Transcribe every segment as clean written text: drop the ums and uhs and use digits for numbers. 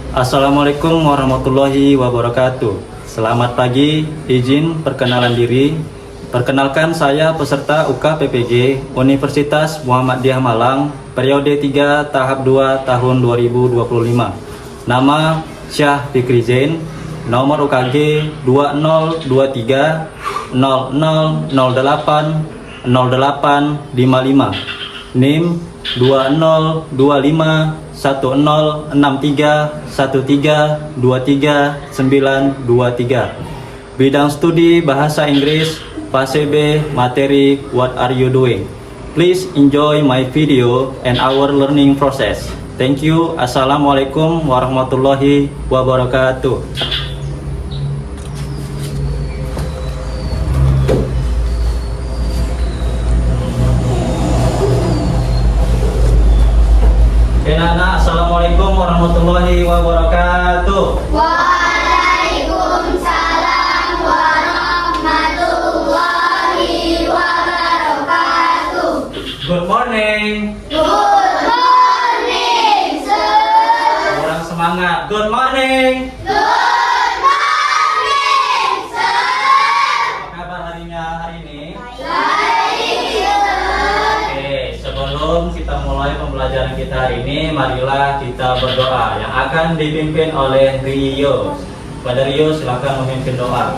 Assalamualaikum warahmatullahi wabarakatuh. Selamat pagi, izin perkenalan diri. Perkenalkan, saya peserta UKPPG Universitas Muhammadiyah Malang, periode 3 tahap 2 tahun 2025. Nama Syah Fikri Zain, nomor UKG 2023 0008 0855, NIM 2025 10631323 Bidang studi Bahasa Inggris, Fase B, materi What are you doing? Please enjoy my video and our learning process. Thank you. Assalamualaikum warahmatullahi wabarakatuh. Assalamualaikum warahmatullahi wabarakatuh. Waalaikumsalam warahmatullahi wabarakatuh. Good morning. Good morning, sir. Kurang semangat. Good morning. Good morning, sir. Apa kabar hari ini? Baik, sir. Oke, sebelum kita mulai pembelajaran kita hari ini, marilah kita berdoa yang akan dipimpin oleh Rio. Pada Rio, silakan memimpin doa.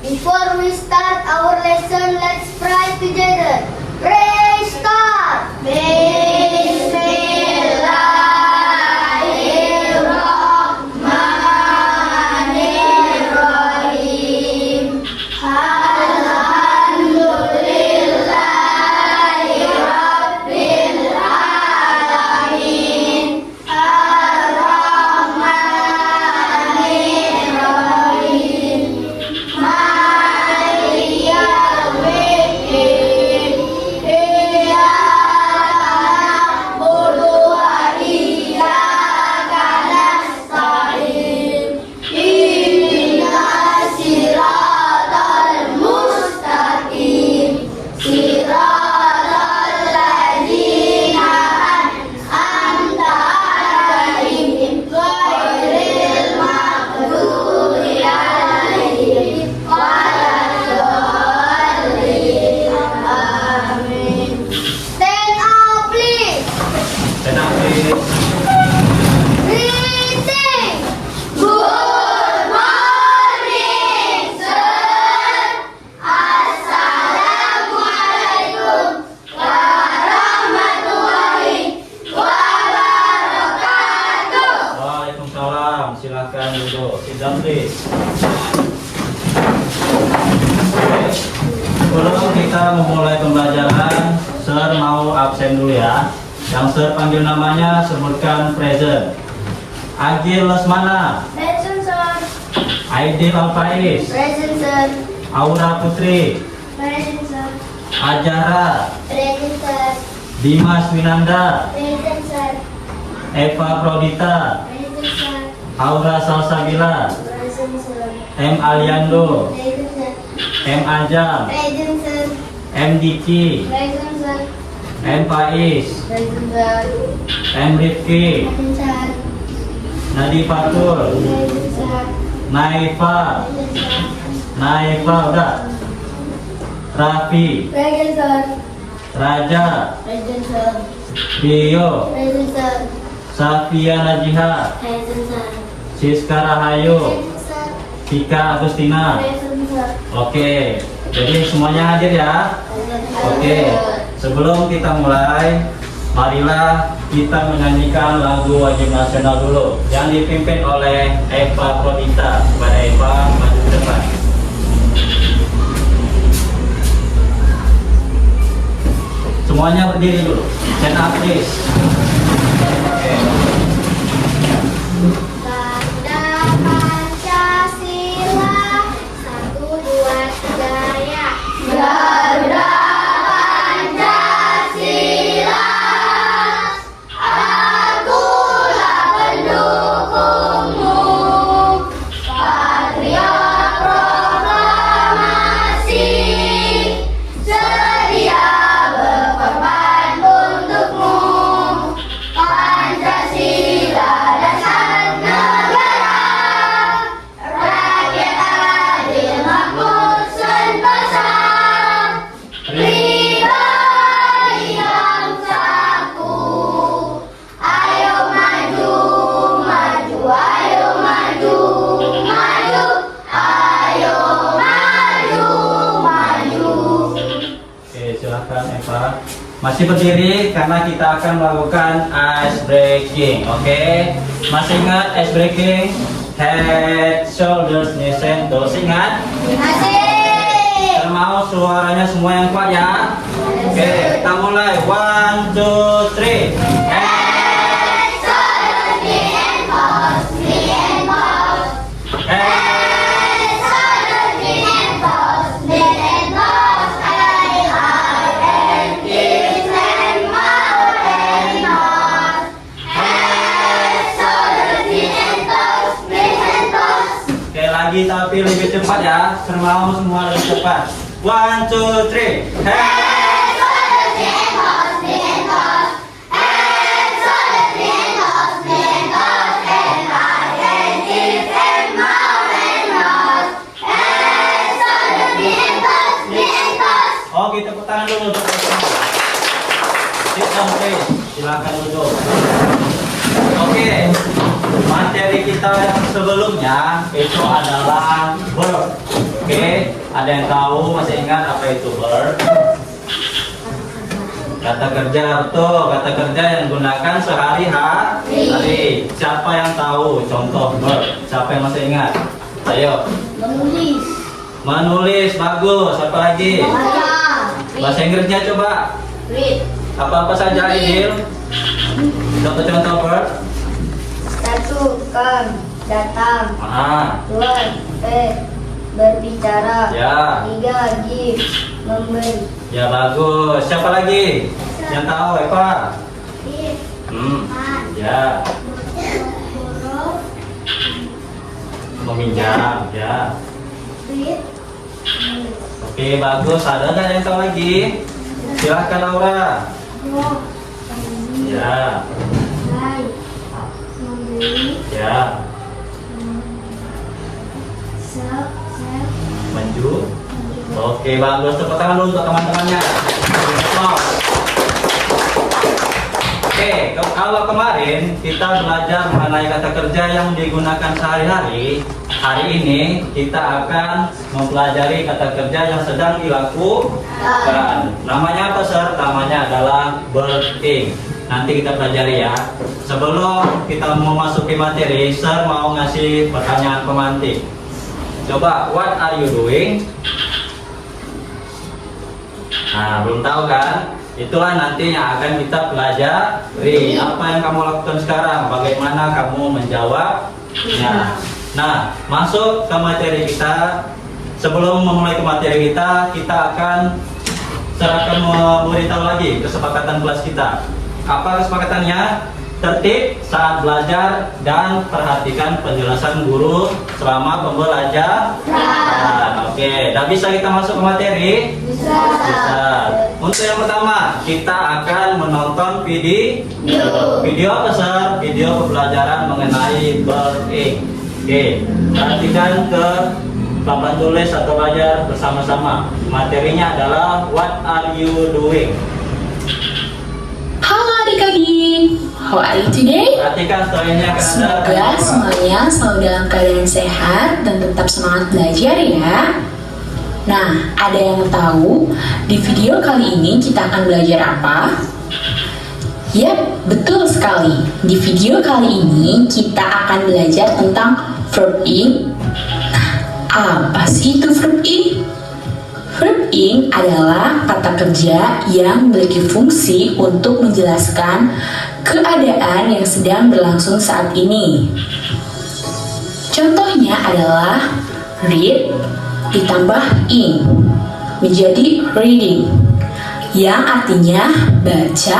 Before we start our lesson, let's pray together. Pray start. Bismillahirrahmanirrahim. Alhamdulillahi Rabbil Alamin. Ar-Rahmanir-Rahim. Maliki yaumiddin. Iyyaka na'budu wa iyyaka nasta'in. Ihdinas siratal mustaqim. Siratal ladzina an'amta 'alaihim ghairil maghdubi 'alaihim waladdallin. Amin. Stand up, please. Tenang, please. Greeting. Good morning, sir. Assalamualaikum warahmatullahi wabarakatuh. Waalaikumsalam. Silakan duduk. Sit down, please. Sebelum kita memulai pembelajaran, Sir mau absen dulu ya. Yang Sir panggil namanya sebutkan present. Agil Lesmana, Present, sir. Aidil Alfaiz, Present, sir. Aura Putri, Present, sir. Ajara, Present, sir. Dimas Winanda, Present, sir. Eva Prodita, Present, sir. Aura Salsabila, Present, sir. M Aliando, Present, sir. M Ajam, Present, sir. M Diki, Present, sir. M Faiz, Present, sir. M Rifki, Present, sir. Nadi Fatul, Present, sir. Naifa, Present, sir. Naifa udah, Raffi, Present, sir. Raja, Present, sir. Rio, Present, sir. Safia Najiha, Present, sir. Siska Rahayu, Present, sir. Tika Agustina. Present, sir. Oke, jadi semuanya hadir ya. Present, sir. Oke, sebelum kita mulai, marilah kita menyanyikan lagu wajib nasional dulu yang dipimpin oleh Eva Prodita. Kepada Eva, maju ke depan. Semuanya berdiri dulu. Stand up, please. Oke. Tanda Pancasila, 1, 2, 3, ya. Tanda Pancasila, akulah pendukungmu. Patriot proklamasi, sedia berkorban untukmu. Oke, silakan Eva. Masih berdiri karena kita akan melakukan ice breaking. Oke, masih ingat ice breaking? Head, shoulders, knees, and toes. Ingat? Masih. Mau suaranya semua yang kuat ya. Oke, kita mulai. 1, 2, 3. Head, shoulders, knee and toes, knee and toes. Head, shoulders, knee and toes, knee and toes. Eye, and ears and mouth and nose. Head, shoulders, knee and toes, knee and toes. Oke, lagi tapi lebih cepat ya. Mau semua lebih cepat. 1, 2, 3. Head. Oke, tepuk tangan dulu untuk sit down please. Silakan duduk. Oke, materi kita yang sebelumnya itu adalah verb. Oke, ada yang tahu, masih ingat apa itu verb? Kata kerja, betul. Kata kerja yang gunakan sehari-hari. Siapa yang tahu contoh verb? Siapa yang masih ingat? Ayo. Menulis. Menulis, bagus. Apa lagi? Bahasa Inggrisnya coba. Read. Apa-apa saja, Idil? Contoh-contoh verb. 1. Come. Datang. Ah, 2. Berbicara. ya. 3. Give. Memberi. Ya, bagus. Siapa lagi? Yang tahu, Eva? Ya. Meminjam, ya. Oke, bagus. Ada nggak yang tahu lagi? Silahkan Aura. Ya, ya. Menju. Oke, bagus. Tepuk tangan dulu untuk teman-temannya. Oke, kalau kemarin kita belajar mengenai kata kerja yang digunakan sehari-hari, hari ini kita akan mempelajari kata kerja yang sedang dilakukan. Namanya apa, Sir? Namanya adalah working. Nanti kita pelajari ya. Sebelum kita mau masuki materi, Sir mau ngasih pertanyaan pemantik. Coba, what are you doing? Nah, belum tahu kan? Itulah nanti yang akan kita pelajari. Apa yang kamu lakukan sekarang? Bagaimana kamu menjawabnya? Nah, masuk ke materi kita. Sebelum memulai ke materi kita akan memberitahu lagi kesepakatan kelas kita. Apa kesepakatannya? Tertib saat belajar dan perhatikan penjelasan guru selama pembelajaran. Oke, udah bisa kita masuk ke materi? Bisa. Untuk yang pertama, kita akan menonton video besar, video pembelajaran mengenai working. Oke, perhatikan ke papan tulis atau belajar bersama-sama. Materinya adalah what are you doing? Halo adik-adik, how are you today? Perhatikan storynya akan ada. Semoga semuanya selalu dalam keadaan sehat dan tetap semangat belajar ya. Nah, ada yang tahu di video kali ini kita akan belajar apa? Yap, betul sekali. Di video kali ini kita akan belajar tentang verb ing. Apa sih itu verb ing? Verb ing adalah kata kerja yang memiliki fungsi untuk menjelaskan keadaan yang sedang berlangsung saat ini. Contohnya adalah read ditambah ing menjadi reading, yang artinya baca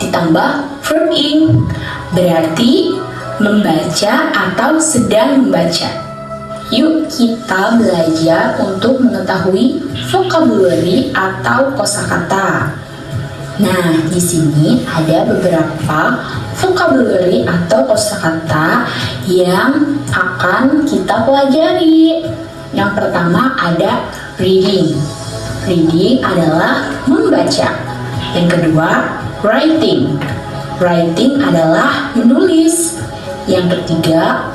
ditambah verb ing berarti membaca atau sedang membaca. Yuk kita belajar untuk mengetahui vocabulary atau kosakata. Nah, di sini ada beberapa vocabulary atau kosakata yang akan kita pelajari. Yang pertama ada reading. Reading adalah membaca. Yang kedua, writing. Writing adalah menulis. Yang ketiga,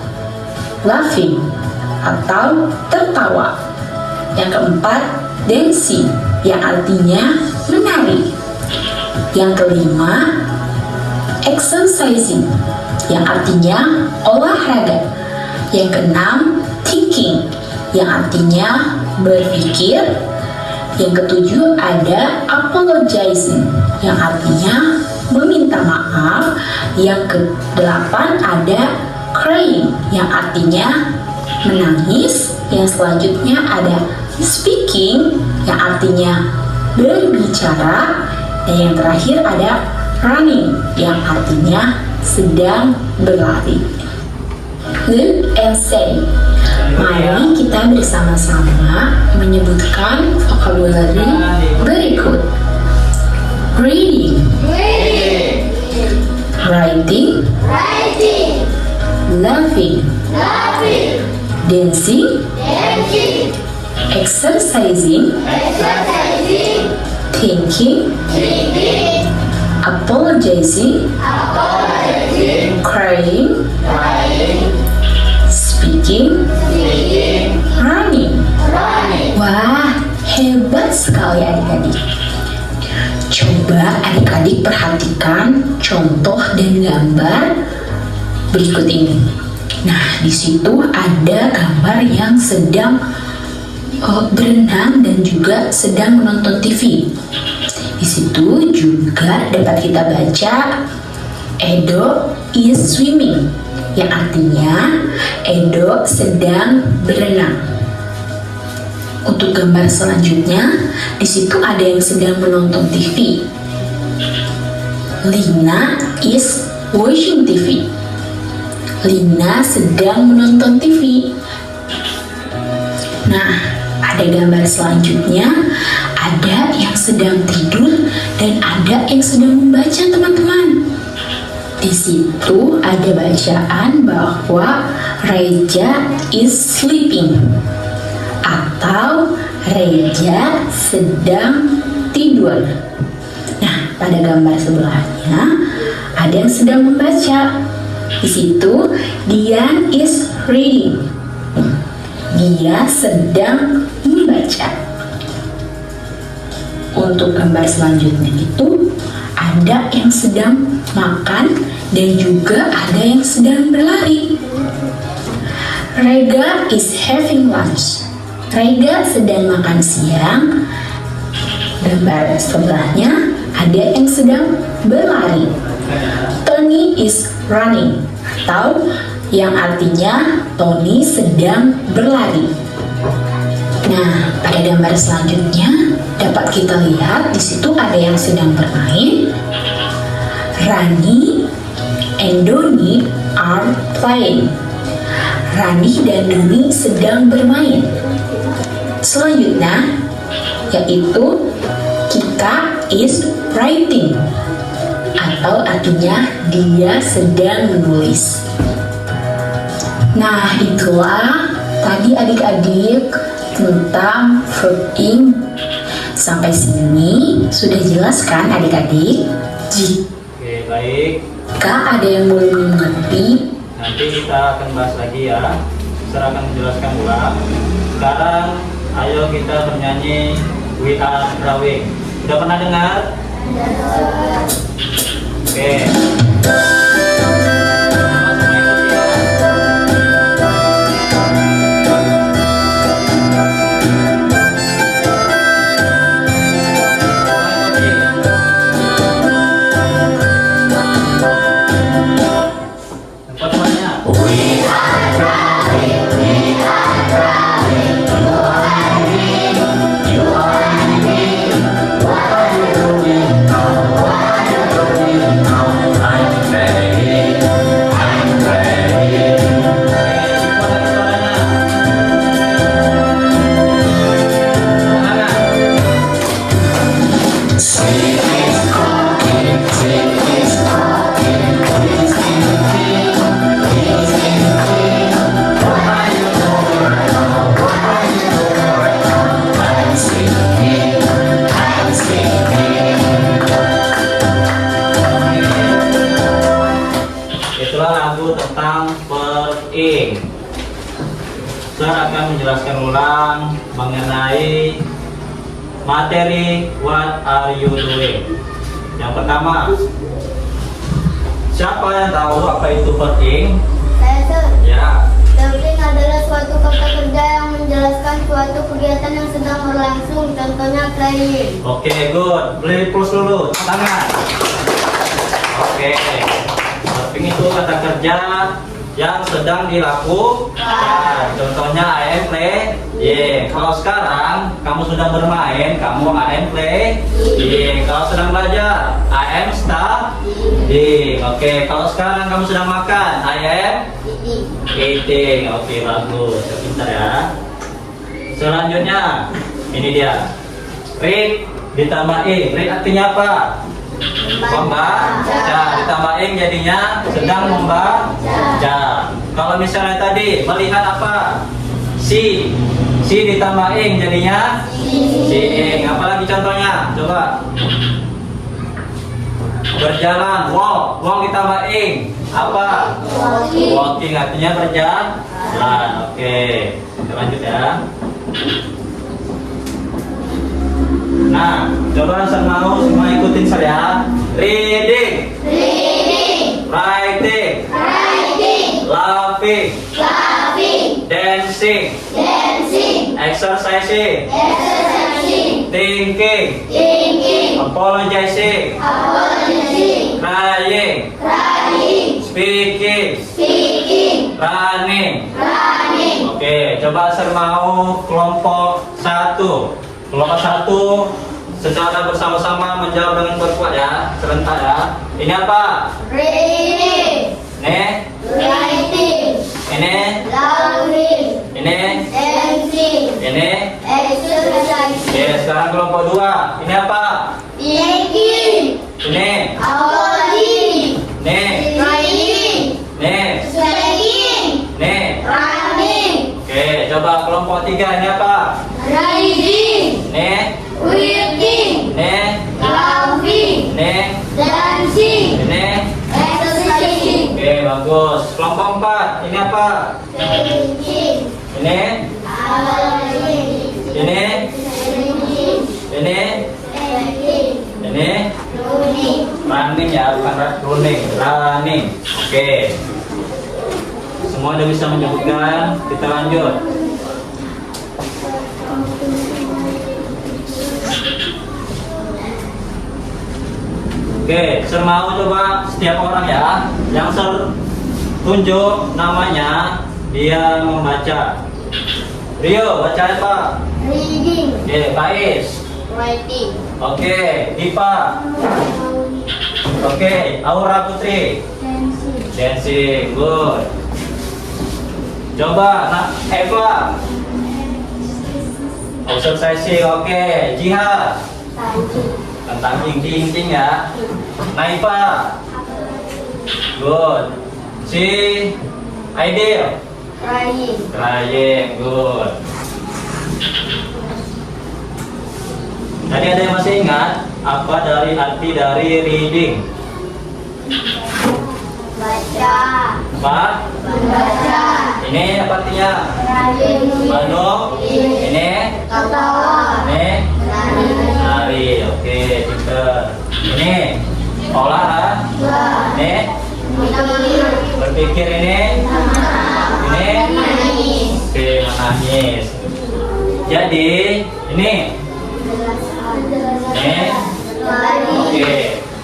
laughing atau tertawa. Yang keempat, dancing yang artinya menari. Yang kelima, exercising, yang artinya olahraga. Yang keenam, thinking, yang artinya berpikir. Yang ketujuh ada apologizing, yang artinya meminta maaf. Yang kedelapan ada crying, yang artinya menangis. Yang selanjutnya ada speaking, yang artinya berbicara. Dan yang terakhir ada running, yang artinya sedang berlari. Look and say. Mari kita bersama-sama menyebutkan vocabulary berikut. Reading, Reading. writing, Writing. laughing, Laughing. dancing, Dancing. exercising, Exercising. thinking, Thinking. apologizing, Apologizing. crying, Crying. speaking, Speaking. running. Running. Wah, hebat sekali adik-adik. Coba adik-adik perhatikan contoh dan gambar berikut ini. Nah, di situ ada gambar yang sedang berenang dan juga sedang menonton TV. Di situ juga dapat kita baca Edo is swimming, yang artinya Edo sedang berenang. Untuk gambar selanjutnya, di situ ada yang sedang menonton TV. Lina is watching TV. Lina sedang menonton TV. Nah, pada gambar selanjutnya ada yang sedang tidur dan ada yang sedang membaca, teman-teman. Di situ ada bacaan bahwa Reja is sleeping atau Reja sedang tidur. Nah, pada gambar sebelahnya ada yang sedang membaca. Di situ Dian is reading. Dia sedang membaca. Untuk gambar selanjutnya itu ada yang sedang makan dan juga ada yang sedang berlari. Rega is having lunch. Rega sedang makan siang. Gambar sebelahnya ada yang sedang berlari. Tony is running, atau yang artinya Tony sedang berlari. Nah, pada gambar selanjutnya dapat kita lihat di situ ada yang sedang bermain. Rani and Doni are playing. Rani dan Doni sedang bermain. Selanjutnya yaitu Kika is writing, atau artinya dia sedang menulis. Nah, itulah tadi adik-adik tentang verb ing. Sampai sini sudah jelas kan adik-adik? Oke, baik. Jika ada yang belum mengerti, Nanti kita akan bahas lagi ya. Saya akan menjelaskan ulang. Sekarang ayo kita bernyanyi We Are Drawing. Sudah pernah dengar? Oke. Itulah lagu tentang verb ing. Saya akan menjelaskan ulang mengenai materi what are you doing. Yang pertama, siapa yang tahu apa itu verb ing? Saya Sir. Ya. Serving adalah suatu kata kerja yang menjelaskan suatu kegiatan yang sedang berlangsung, contohnya playing. Oke, good. Boleh plus dulu, tangan. Oke. Serving itu kata kerja yang sedang dilakukan. Contohnya I am playing. Kalau sekarang kamu sedang bermain, kamu I am playing. Kalau sedang belajar, I am studying. Oke, kalau sekarang kamu sedang makan, I am eating. Oke, bagus. Pintar ya. Selanjutnya, ini dia. Read ditambah ing. Read artinya apa? Membaca. Ditambah ing jadinya sedang membaca. Kalau misalnya tadi melihat apa? Si ditambah ing jadinya seeing. Apalagi contohnya? Coba. Berjalan, walk ditambah ing apa? Walking artinya berjalan. Oke, kita lanjut ya. Nah, coba semua ikutin saya. Reading, writing, laughing, dancing, exercising, thinking, apologizing, crying, speaking, running. Oke, coba saya mau kelompok 1. Kelompok 1 secara bersama-sama menjawab dengan berkuat ya, serentak ya. Ini apa? Reading, Ini, writing, ini, laughing, ini, dancing, ini. exercising, Oke, sekarang kelompok 2. Ini apa? thinking, Ini, apology, ini, crying, ini, speaking, ini. running, Oke, coba kelompok 3. Ini apa? riding, Ini, reading, ini, laughing, ini, dancing, ini. exercising, Oke, bagus. Kelompok 4. Ini apa? thinking, Ini, apology, ini, speaking, ini, speaking, ini. running. Running ya, bukan running. Running. Oke. Semua udah bisa menyebutkan. Kita lanjut. Oke, saya mau coba setiap orang ya yang tunjuk namanya dia membaca. Rio, baca apa? Reading, Oke, Faiz. writing, Oke, Dipa. Oke, Aura Putri. dancing, Dancing, good. Coba, Eva. Exercising, oke. Jihad. typing, Tentang ting ya. Naifa. Good. Si Aidil. crying, Crying, good. Tadi ada yang masih ingat apa dari arti dari reading? baca, Apa? membaca, Ini apa artinya? crying, Bandung. Ini. ketawa, Ini. menari, Nari. Oke, pinter. Ini. Olahraga. Ini. Berpikir ini. Ini. menangis, Oke, menangis. Jadi ini. Ini. Oke.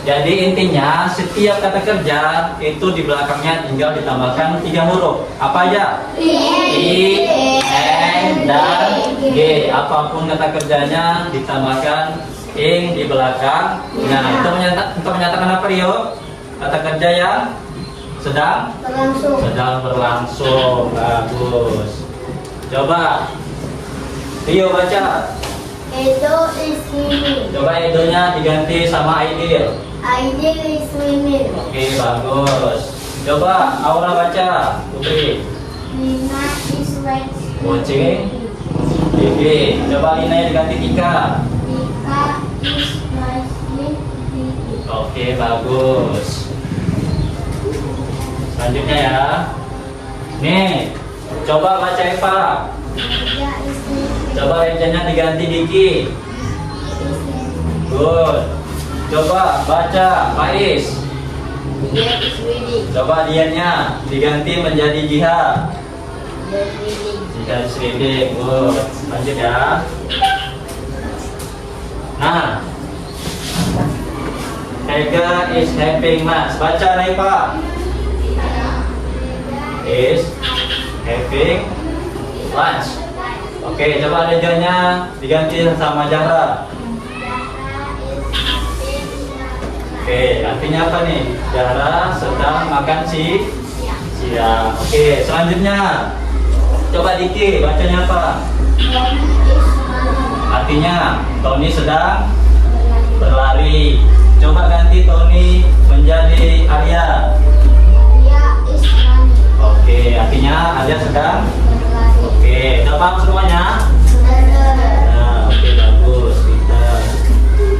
Jadi intinya setiap kata kerja itu di belakangnya tinggal ditambahkan 3 huruf. Apa aja? I, N, dan G. Apapun kata kerjanya ditambahkan ing di belakang. Nah, itu untuk menyatakan apa, Rio? Kata kerja yang sedang berlangsung, berlangsung. Bagus. Coba Rio baca. Edo is swimming, Coba edonya diganti sama Aidil. Aidil is swimming, Oke, bagus. Coba Aura baca, Putri. Lina is Watching. Oke, coba Lina diganti Tika. Tika is writing, reading. Oke, bagus. Selanjutnya ya. Nih, coba baca Eva. Raja is sleeping, Coba Rejanya diganti Diki. is sleeping. Good. Coba baca, Faiz. Dia is reading. Coba diannya diganti menjadi jihad. Dia is reading. Jihad is reading. Good. Lanjut ya. Nah, Ega is having lunch. Baca Naifa. Is having lunch. Oke, coba adanya diganti sama Zahra. Oke, artinya apa nih? Zahra sedang makan siang. Oke, selanjutnya coba Diki, bacanya apa? Artinya Tony sedang berlari. Coba ganti Tony menjadi Arya. Dia is running. Oke, artinya Arya sedang. Berlari. Oke, udah paham semuanya? Benar. Nah, oke bagus.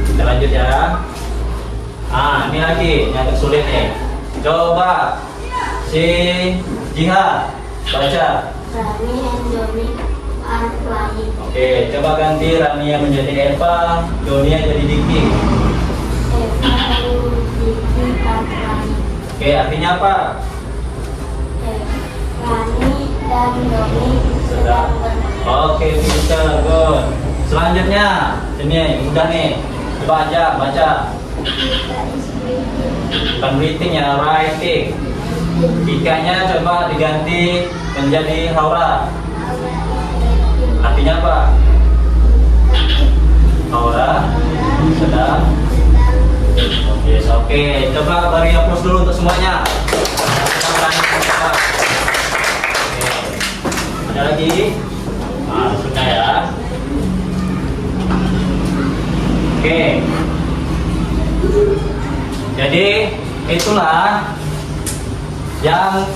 Kita lanjut ya. Ah, ini lagi yang agak sulit nih. Coba si Jihad baca. Rani and Johnny are playing. Oke, coba ganti Rania menjadi Eva, Jonia jadi Diki. Eva and Vicky are playing. Oke, artinya apa? Rani dan Johnny sedang bermain. Oke, pinter, good. Selanjutnya, ini udah nih. Coba aja baca. Kita is reading. Bukan reading ya, writing. Dikanya coba diganti menjadi Haura. Artinya apa? Haura sedang. Oke, coba beri applause dulu untuk semuanya. Oke. Ada lagi? Nah, sudah ya. Oke. Jadi itulah yang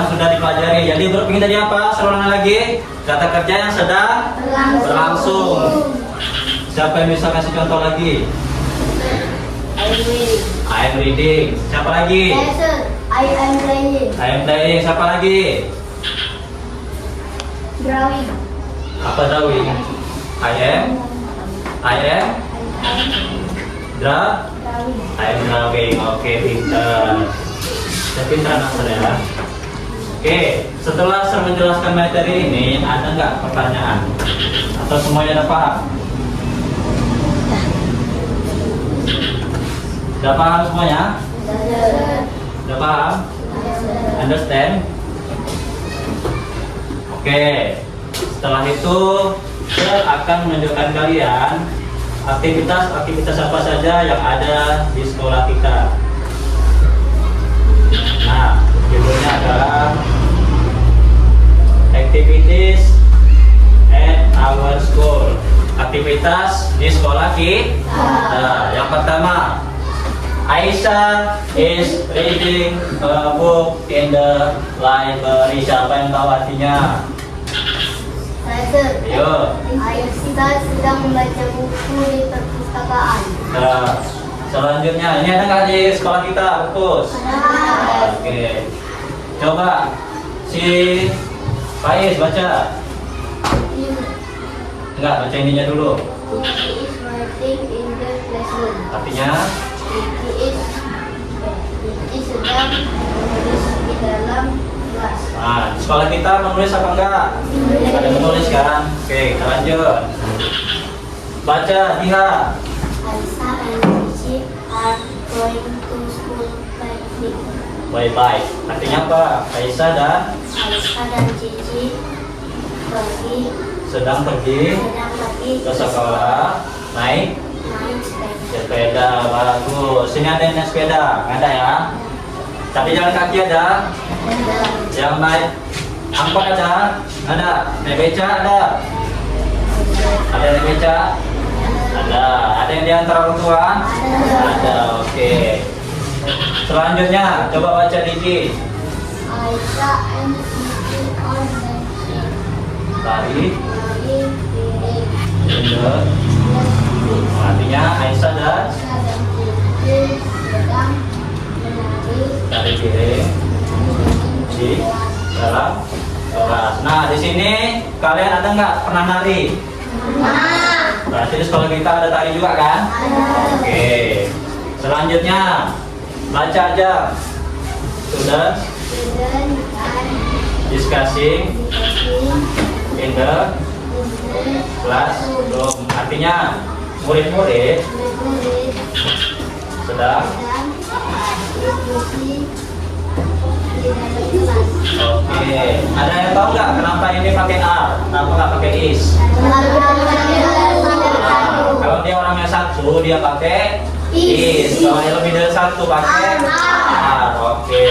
sudah dipelajari. Jadi berpikir tadi apa? Serulangan lagi. Kata kerja yang sedang berlangsung. Siapa yang bisa kasih contoh lagi? I'm reading. I'm reading. Siapa lagi? Lesson. I am playing. I am playing. Siapa lagi? Drawing. Apa drawing? I am Drawing. I am drawing. Oke, pintar. Saya pintar anak saya. Oke, setelah saya menjelaskan materi ini, ada nggak pertanyaan? Atau semuanya udah paham? Udah paham semuanya? Udah paham? Understand? Oke, setelah itu saya akan menunjukkan kalian aktivitas apa saja yang ada di sekolah kita. Nah, judulnya adalah Activities at our school. Aktivitas di sekolah kita. Nah, yang pertama, Aisyah is reading a book in the library. Siapa yang tahu artinya? Lesson. Ayo. Aisyah sedang membaca buku di perpustakaan. Nah, selanjutnya, ini ada nggak di sekolah kita, Pus? Oke. Coba si Faiz baca. Enggak, baca ininya dulu. He is writing in the classroom. Artinya? He sedang menulis di dalam kelas. Nah, di sekolah kita menulis apa enggak? Ada menulis kan? Oke, kita lanjut. Baca, Diha. Aisyah and Cici are going to school picnic. Bye-bye. Artinya apa? Aisyah dan Aisyah dan Cici sedang pergi ke sekolah naik naik sepeda. sepeda. Bagus. Sini ada yang naik sepeda, nggak ada ya? Tapi jalan kaki ada. Yang naik angkot ada. Naik beca ada. Ada naik beca. Ada yang diantar orang tua? Ada. Oke. Selanjutnya, coba baca Diki. Aisyah and Cici are dancing. Tari. Reading. Artinya Aisyah dan Aisyah dan Cici sedang menari tari piring di dalam kelas. Nah, di sini kalian ada nggak pernah nari? Berarti di sekolah kita ada tari juga kan? Oke, Selanjutnya baca aja. Students discussing in the classroom. Artinya murid-murid sedang. Oke, ada yang tahu nggak kenapa ini pakai R? Kenapa nggak pakai is? Nah, kalau dia orangnya satu, dia pakai is. Kalau yang lebih dari satu, pakai R. Oke.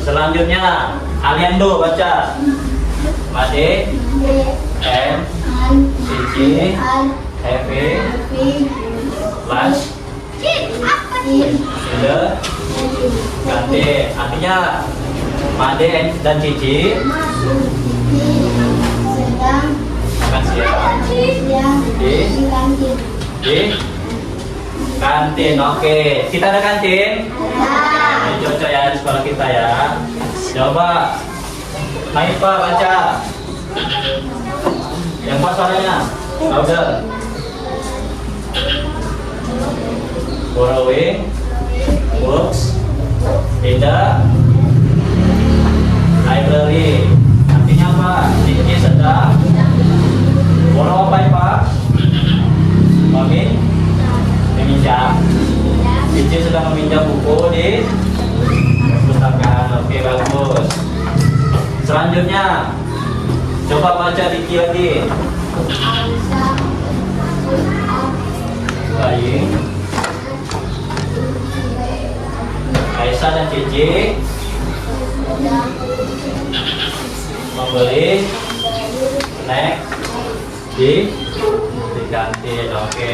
Selanjutnya, Aliando baca. Made, M, Cici, Happy, Lunch, Inde, ganti. Artinya Made dan Cici makan siang di kantin. Oke, kita ada kantin. Ini cocok ya di sekolah kita ya. Coba Naifa baca. Yang kuat suaranya. Louder. Borrowing books in the library. Artinya apa? Cici sedang borrow apa ya Pak? Meminjam. Cici sedang meminjam buku di perpustakaan. Oke, bagus. Selanjutnya coba baca Diki lagi. Baik. Aisyah dan Cici membeli snack di kantin. Oke.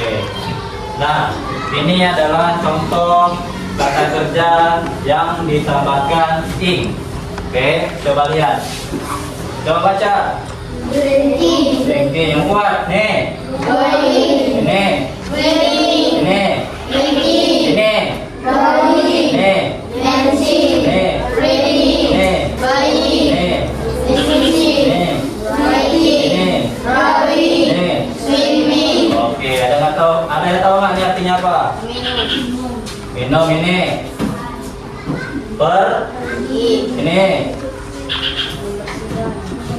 Nah, ini adalah contoh kata kerja yang ditambahkan ing. Oke, coba lihat. Coba baca. Drinking yang kuat nih. Ini. Ini. Ini. Oke, ada yang tahu nggak ini artinya apa? Minum ini. Ini.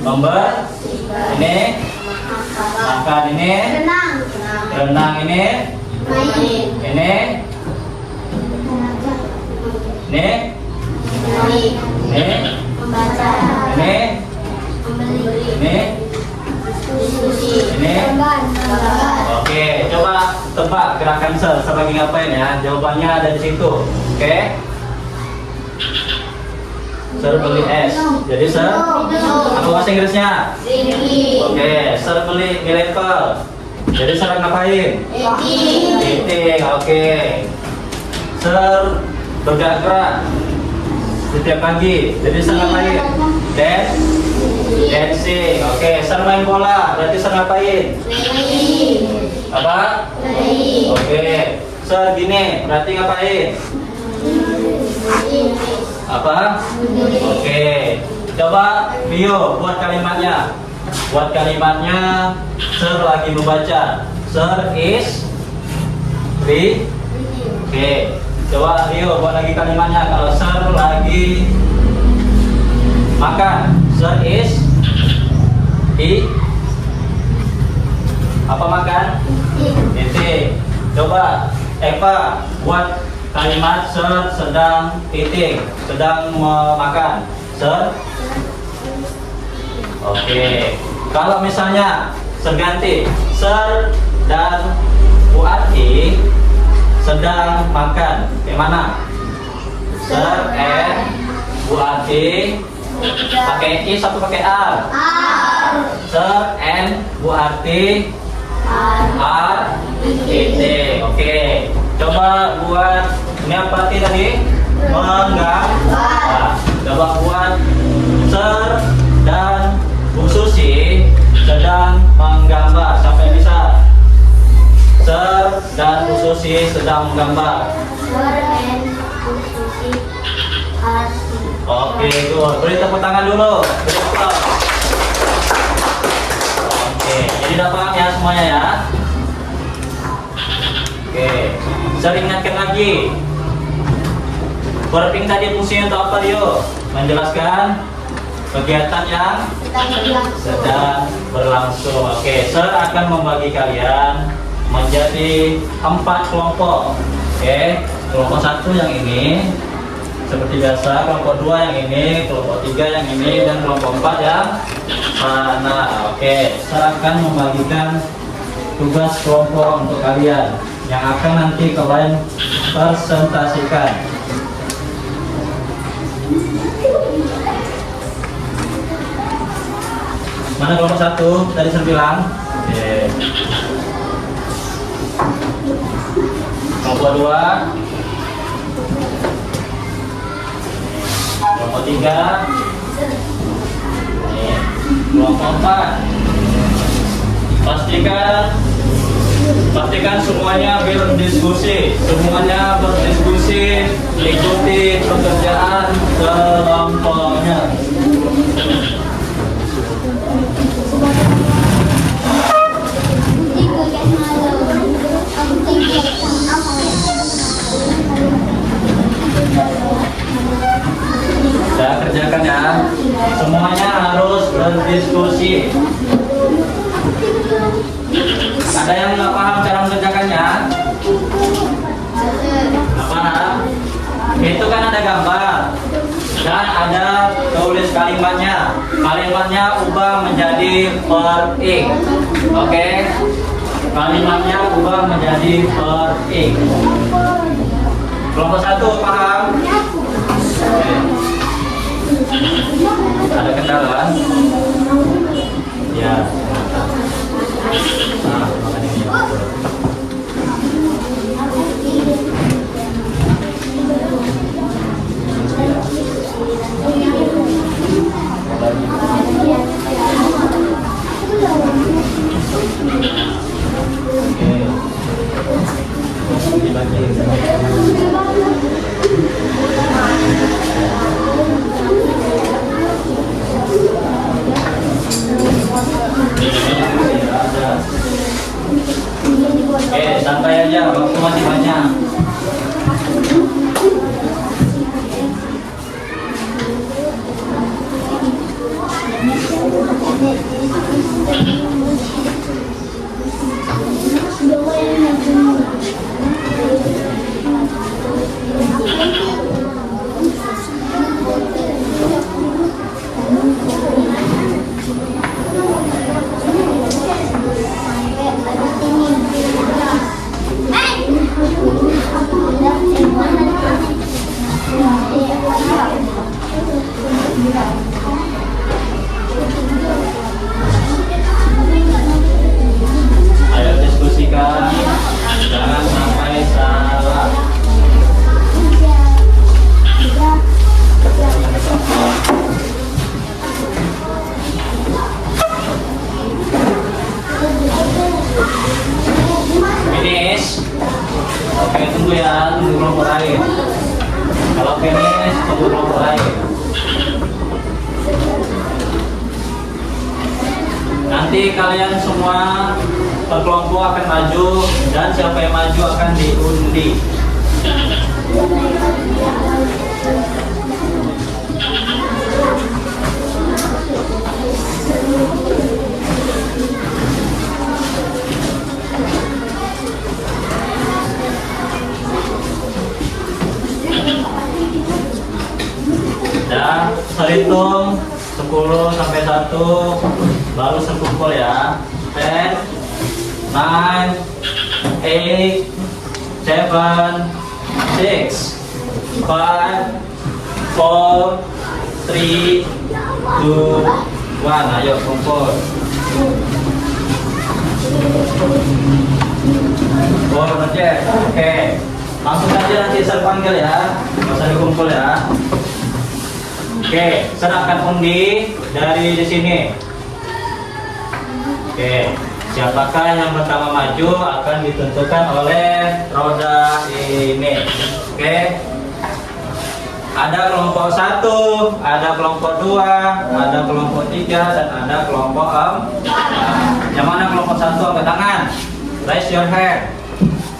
Member. Ini. Makan ini. Renang ini. Ini. Ini. Ini. Ini. Ini. Ini. Oke, coba tebak gerakan sir lagi ngapain ya? Jawabannya ada di situ. Oke. Sir beli es. Jadi sir apa bahasa Inggrisnya? Oke, sir beli miracle. Jadi sir ngapain? Eating. Oke. Sir bergerak setiap pagi. Jadi sir ngapain? Dancing. Oke, sir main bola. Berarti sir ngapain? Apa? Oke. Sir gini, berarti ngapain? Apa? Oke. Coba Bio buat kalimatnya. Buat kalimatnya, sir lagi membaca. Sir is reading. Oke. Coba Rio buat lagi kalimatnya. Kalau sir lagi makan, sir is apa makan? Eating. Coba Eva buat kalimat sir sedang eating, sedang makan. Sir. Oke. Kalau misalnya terganti sir dan Bu Ati sedang makan, kayak mana? Sir and Bu Ati pakai is atau pakai R? Sir and Bu Ati are eating. Oke. Coba buat ini apa arti tadi? Menggambar. Coba buat sir dan Bu Susi sedang menggambar. Sampai bisa. Sir dan Bu Susi sedang menggambar. Oke, good. Beri tepuk tangan dulu. Beri tepuk. Oke, jadi udah paham ya semuanya ya. Oke, saya ingatkan lagi. Verb ing tadi fungsinya untuk apa, Rio? Menjelaskan kegiatan yang sedang berlangsung. Oke, Sir akan membagi kalian menjadi 4 kelompok. Oke, kelompok 1 yang ini seperti biasa, kelompok 2 yang ini, kelompok 3 yang ini, dan kelompok 4 yang sana. Oke, Sir akan membagikan tugas kelompok untuk kalian yang akan nanti kalian presentasikan. Mana kelompok 1? Tadi saya bilang. Oke. Kelompok 2. Kelompok 3. Nih. Kelompok 4. Pastikan semuanya berdiskusi. Semuanya berdiskusi, ikuti pekerjaan kelompoknya. Saya kerjakan ya. Semuanya harus berdiskusi. Ada yang nggak paham cara mengerjakannya? Nggak paham? Itu kan ada gambar dan ada tulis kalimatnya. Kalimatnya ubah menjadi verb ing. Oke? Kalimatnya ubah menjadi verb ing. Kelompok 1 paham? Oke. Ada kendala? Ya. Nah, makan ini. Oke, santai aja, waktu masih banyak. Ayo diskusikan, jangan sampai salah. Finish. Oke, tunggu ya, tunggu kelompok lain. Kalau finish, tunggu kelompok lain. Nanti kalian semua per kelompok akan maju dan siapa yang maju akan diundi. Dan terhitung 10 sampai 1 baru sekumpul ya. 10, 9, 8, 7, 6, 5, 4, 3, 2, 1. Ayo kumpul. Oke, langsung aja nanti saya panggil ya, nggak usah dikumpul ya. Oke, serahkan undi dari di sini. Oke, siapakah yang pertama maju akan ditentukan oleh roda ini. Oke, ada kelompok 1, ada kelompok 2, ada kelompok 3, dan ada kelompok 4. Yang mana kelompok 1 angkat tangan? Raise your hand.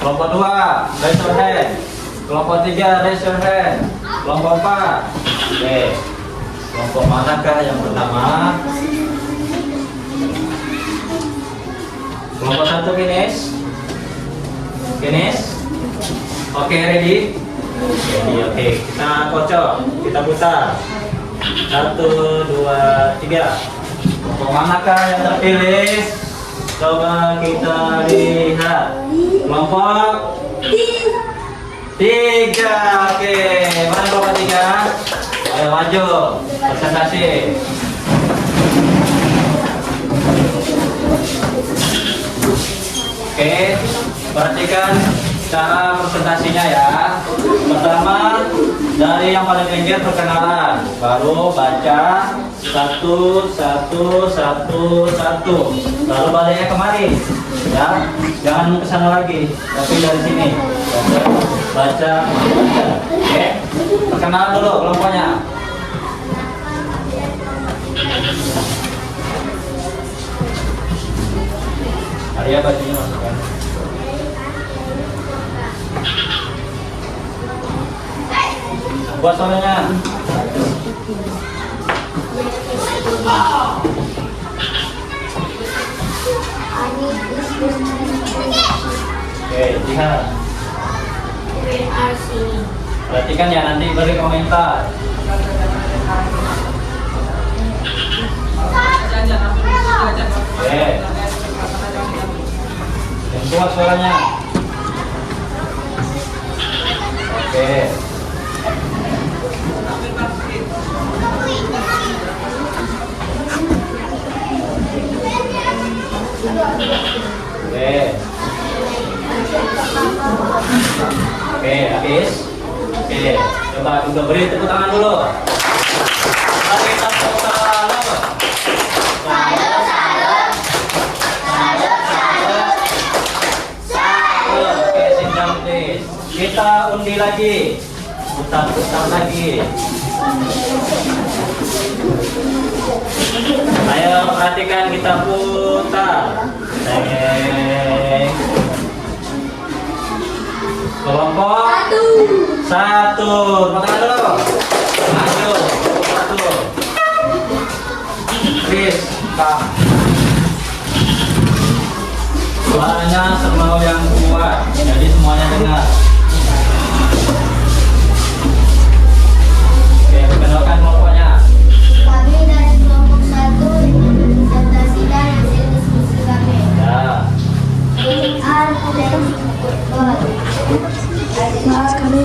Kelompok 2, raise your hand. Kelompok 3, raise your hand. Kelompok 4. Oke. Kelompok manakah yang pertama? Kelompok 1 finish. Finish. Oke, ready? Ready, oke. Kita kocok, kita putar. 1, 2, 3. Kelompok manakah yang terpilih? Coba kita lihat. Kelompok 3. Oke, mana kelompok 3? Ayo maju, presentasi. Oke, perhatikan cara presentasinya ya. Pertama, dari yang paling pinggir perkenalan, baru baca 1, 1, 1, 1. Lalu baliknya kemari, ya. Jangan ke sana lagi, tapi dari sini. Baca. Oke, perkenalan dulu kelompoknya. Arya bajunya masukkan. Buat suaranya. Oke, lihat. Perhatikan ya, nanti beri komentar. Oke. Yang kuat suaranya. Oke. Oke, habis. Oke, coba juga beri tepuk tangan dulu. Mari tepuk tangan. Salut, salut. Salut, salut. Salut. Oke, sit down please. Kita undi lagi. Putar-putar lagi. Ayo perhatikan, kita putar. Kelompok 1. Makan dulu. Maju. 1. Please, Pak. Suaranya semau yang kuat, jadi semuanya dengar. Oke, perkenalkan kelompoknya. Kami dari kelompok 1 presentasikan hasil diskusi kami. Ya. PR dan football. Mas kami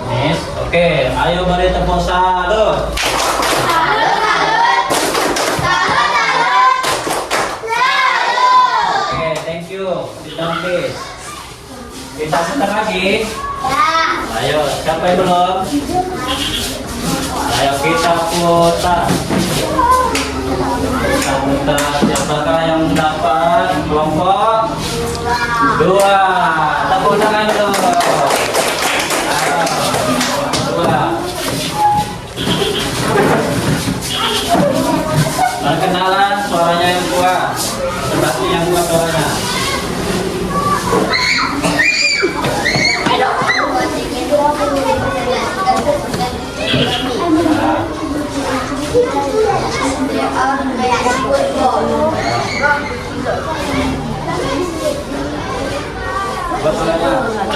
Miss, oke, ayo beri tepuk salut. Oke, thank you. Sit down please. Kita sebentar lagi. Ayo, siapa yang belum? Ayo kita putar. Kita putar. Siapakah yang dapat kelompok 2? Tepuk tangan dulu. Perkenalan, suaranya yang kuat, pasti yang kuat suaranya. Buat suaranya.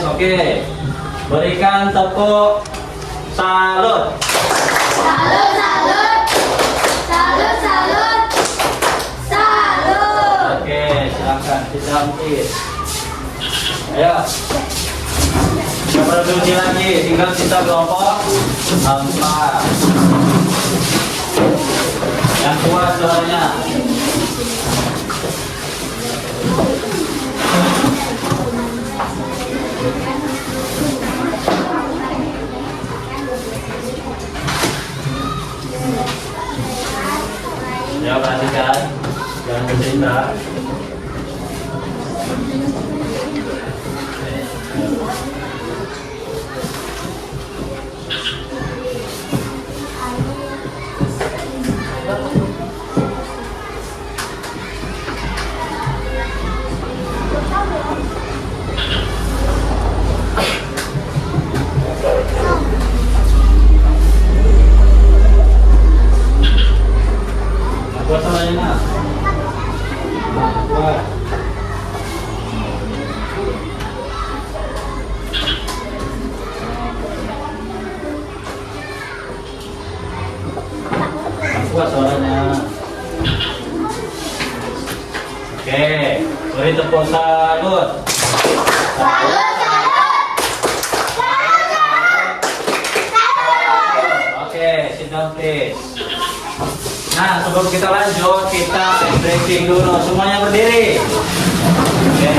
Oke. Berikan tepuk salut. Salut, salut. Salut, salut. Salut. Oke, silakan sidang please. Ayo. Kita produksi lagi, tinggal kita kelompok 4. Yang kuat suaranya. Ya, perhatikan. Jangan bercerita. Buat suaranya, Nak. Buat. Buat suaranya. Oke, beri tepuk salut. Salut, salut. Oke, sit down please. Nah, sebelum kita lanjut, kita stretching dulu. Semuanya berdiri. Oke.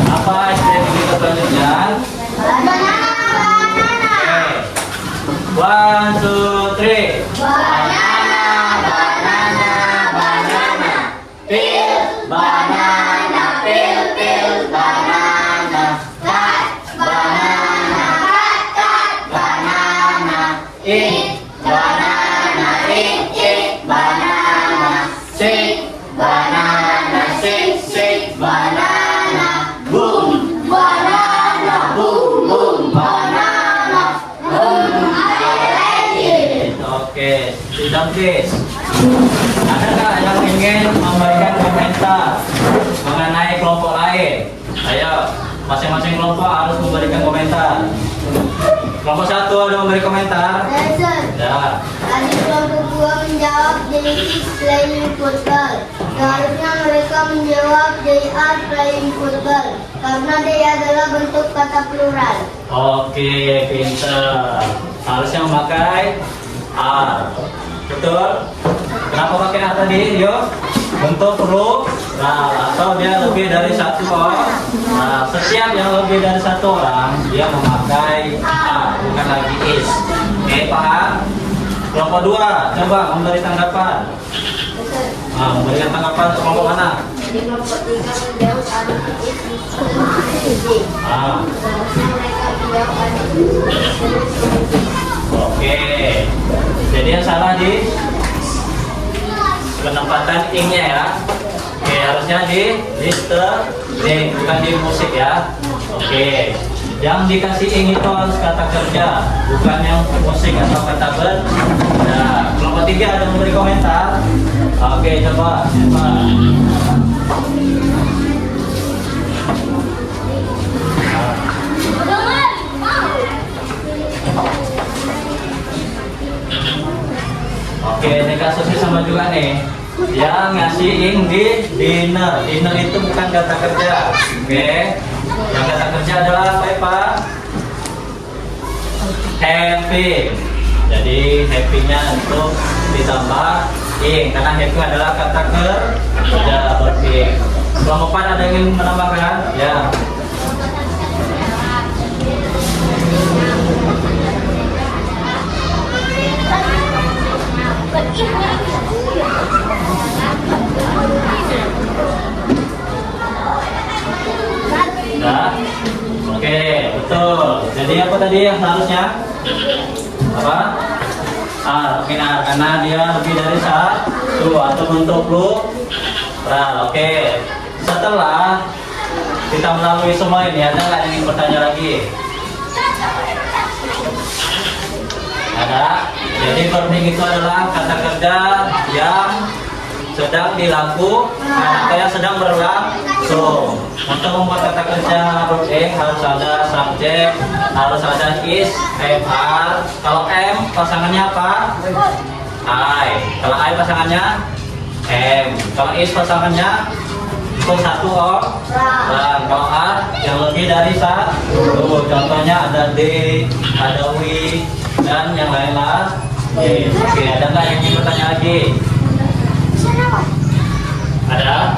Apa stretching kita selanjutnya? Banana, banana. Oke. 1, 2, 3. Banana, banana, banana. Pil, Banana, pil, pil, banana. Cut, banana, cut, cut, banana. Eat, banana, eat, banana. shake, Banana, shake, shake, banana. boom. Banana, boom, boom, banana. Boom, are you ready? Oke, sit down please. Adakah yang ingin memberikan komentar mengenai kelompok lain? Ayo, masing-masing kelompok harus memberikan komentar. Kelompok 1 ada memberi komentar? Lesson. Ya. Tadi kelompok 2 menjawab they is playing football. Seharusnya mereka menjawab they are playing football karena they adalah bentuk kata plural. Oke, pinter. Harusnya memakai are. Betul? Kenapa pakai are tadi? Yuk. Bentuk plural atau dia lebih dari satu orang. Nah, setiap yang lebih dari satu orang dia memakai are, bukan lagi is. Oke, paham? Kelompok 2, coba memberi tanggapan. Nah, memberikan tanggapan untuk kelompok mana? Jadi kelompok 3 menjawab ada is Ah, seharusnya mereka menjawab ada oke. Jadi yang salah di penempatan ing-nya ya. Oke, harusnya di listening, bukan di musik ya. Oke. Yang dikasih ing itu harus kata kerja, bukan yang musik atau kata benda. Kelompok 3 ada memberi komentar. Oke, coba. Oke, ini kasusnya sama juga nih. Yang ngasih ing di dinner. Dinner itu bukan kata kerja. Oke. Yang kata kerja adalah apa ya, Pak? Happy. Jadi happy-nya itu ditambah ing karena happy adalah kata kerja berarti. Kelompok 4 ada yang ingin menambahkan? Ya. Ya. Oke, betul. Jadi apa tadi yang seharusnya? Apa? Benar, karena dia lebih dari satu atau bentuk plural. Oke. Setelah kita melalui semua ini, ada nggak yang ingin bertanya lagi? Ada. Jadi verbing itu adalah kata kerja yang sedang dilakukan atau yang sedang berlangsung. Untuk membuat kata kerja huruf E harus ada subjek, harus ada is, are. Kalau M pasangannya apa? I. Kalau I pasangannya M. Kalau is pasangannya satu orang. Kalau A yang lebih dari satu. Contohnya ada D, ada W, dan yang lain-lain. Oke, ada nggak yang ingin bertanya lagi? Ada?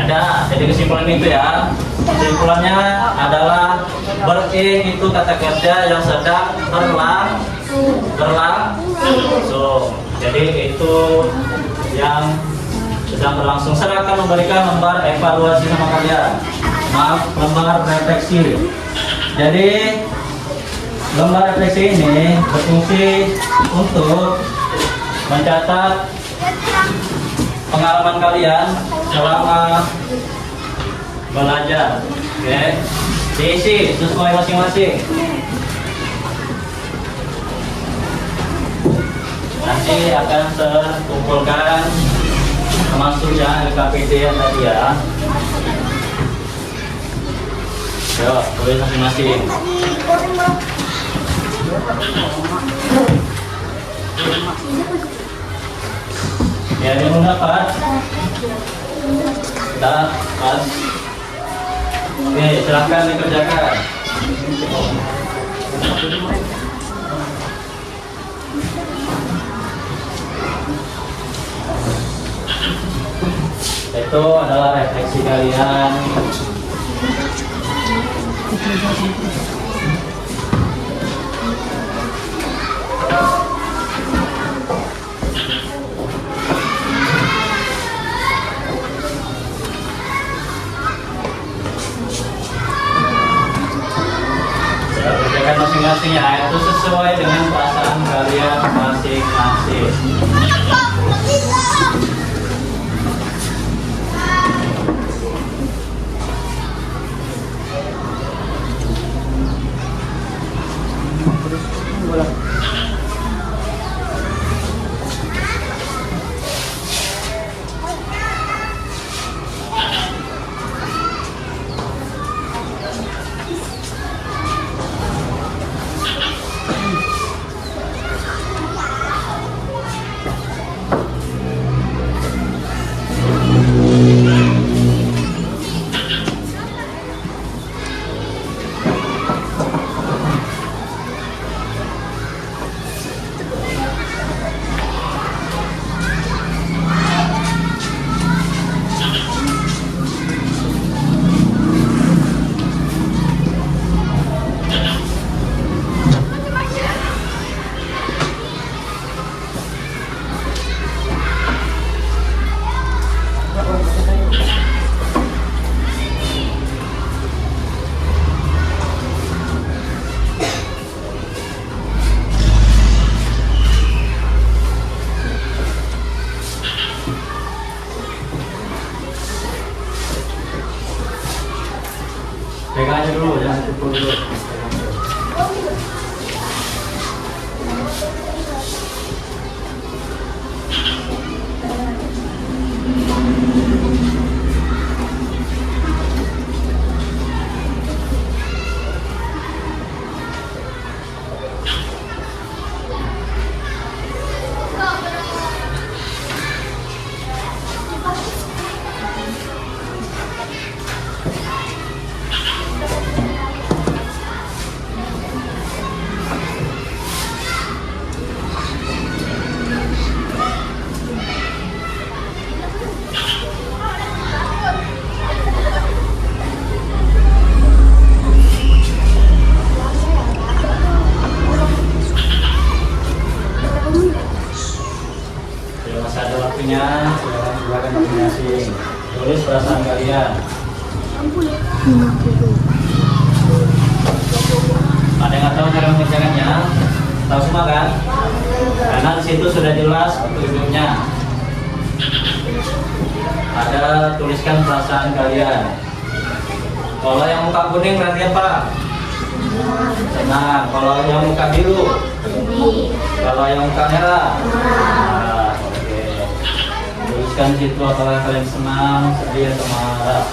Ada. Jadi kesimpulan itu ya. Kesimpulannya adalah berarti itu kata kerja yang sedang berlangsung. Jadi itu yang sedang berlangsung. Saya akan memberikan lembar evaluasi sama kalian. Maaf, lembar refleksi. Jadi lembar refleksi ini berfungsi untuk mencatat pengalaman kalian selama belajar. Oke, diisi sesuai masing-masing. Nanti akan saya kumpulkan termasuk yang LKPD yang tadi ya. Yuk, tulis masing-masing. Ya, yang mendapat dapat. Oke, silakan dikerjakan. Itu adalah refleksi kalian. Kerjakan masing-masing ya, itu sesuai dengan perasaan kalian masing-masing. Pegang aja dulu, jangan pukul dulu. Masih ada waktunya, silakan masing-masing. Tulis perasaan kalian. Ada yang nggak tahu cara mengerjakannya? Tahu semua kan? Karena di situ sudah jelas petunjuknya. Ada tuliskan perasaan kalian. Kalau yang muka kuning berarti apa? Senang. Kalau yang muka biru? Kalau yang muka merah? Nah, oke. tuliskan di situ apakah kalian senang, sedih atau marah.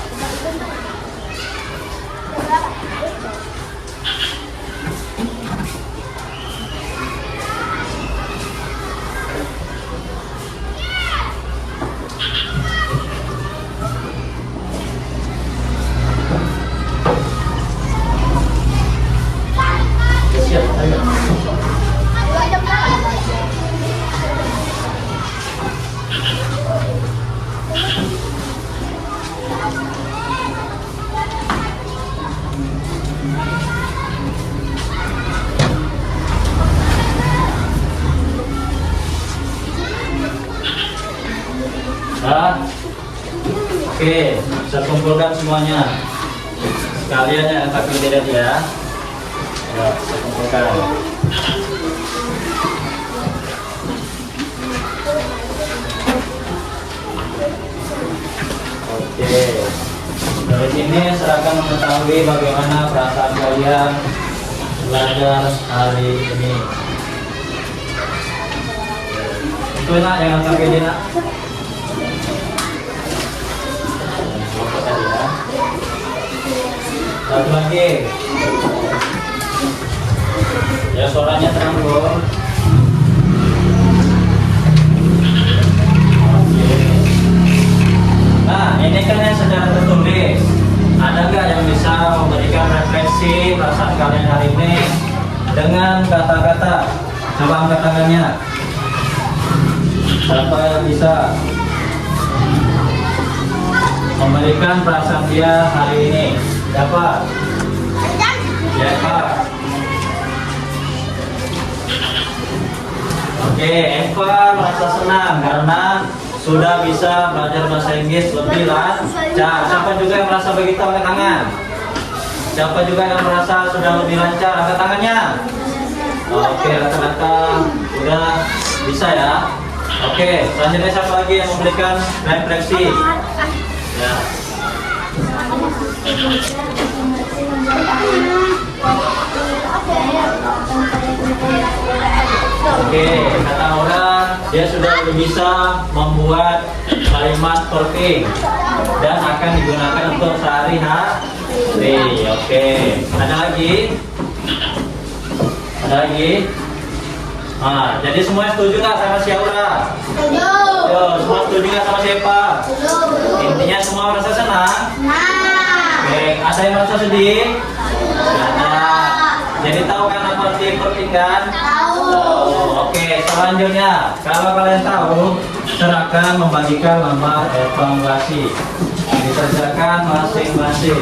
Siap, ayo. Nah, oke, bisa kumpulkan semuanya. Sekalian yang angkat kandidat ya. Ya, saya kumpulkan. Oke, dari sini saya akan mengetahui bagaimana perasaan kalian belajar hari ini. Itu nak yang angkat kandidat. Satu lagi. Ya, suaranya terang bro. Oke. Nah, ini kan yang secara tertulis. Ada nggak yang bisa memberikan refleksi perasaan kalian hari ini dengan kata-kata? Coba angkat tangannya. Siapa yang bisa memberikan perasaan dia hari ini? Siapa? Ya, Pak. Oke, Eva merasa senang karena sudah bisa belajar bahasa Inggris lebih lancar. Siapa juga yang merasa begitu, angkat tangan. Siapa juga yang merasa sudah lebih lancar, angkat tangannya. Oke, rata-rata udah bisa ya. Oke, selanjutnya siapa lagi yang memberikan refleksi? Ya. Oke, kata orang dia sudah bisa membuat kalimat talking dan akan digunakan untuk sehari-hari. Oke, ada lagi? Ada lagi? Nah, jadi semua setuju nggak sama si Aura? Setuju. Yo, semua setuju nggak sama siapa? Intinya semua merasa senang. Oke, ada yang merasa sedih? Nggak ada. Jadi tahu kan apa arti pertingkan? Tahu. Oke, selanjutnya kalau kalian tahu, silakan membagikan lembar evaluasi. Dikerjakan masing-masing.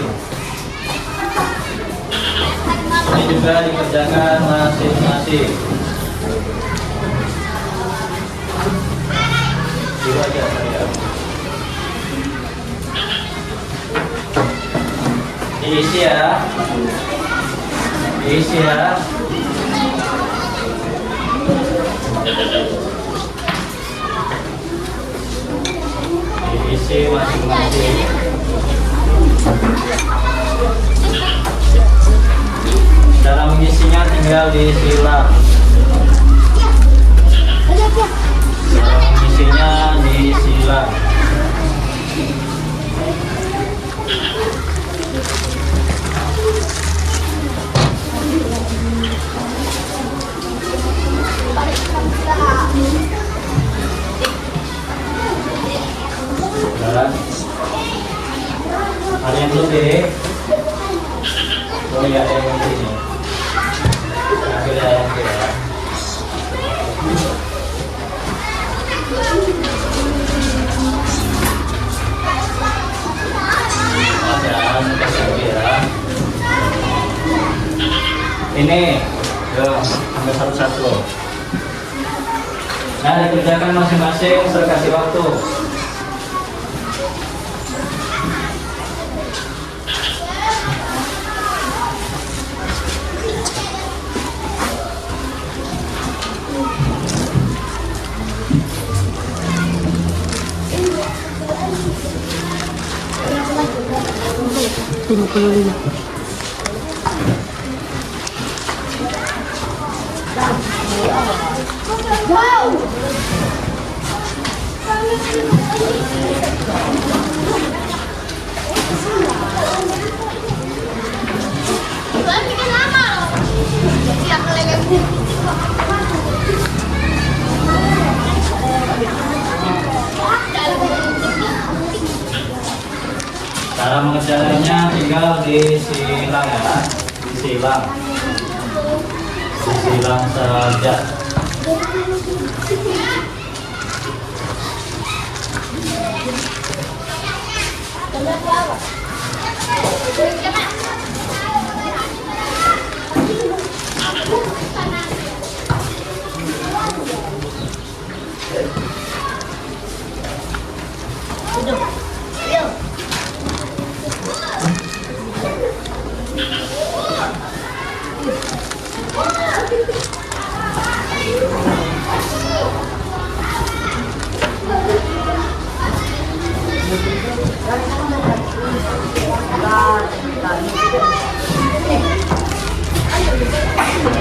Ini juga dikerjakan masing-masing. Dua aja saya. Diisi ya. Diisi ya. Diisi masing-masing. Dalam mengisinya tinggal disilang. Dalam mengisinya disilang. Ada yang belum deh? Oh iya, ada yang belum ini. Akhirnya yang ya. Ini, yuk, ambil satu-satu. Nah, dikerjakan masing-masing, saya kasih waktu. Wow. Cara mengerjakannya tinggal disilang ya, disilang saja.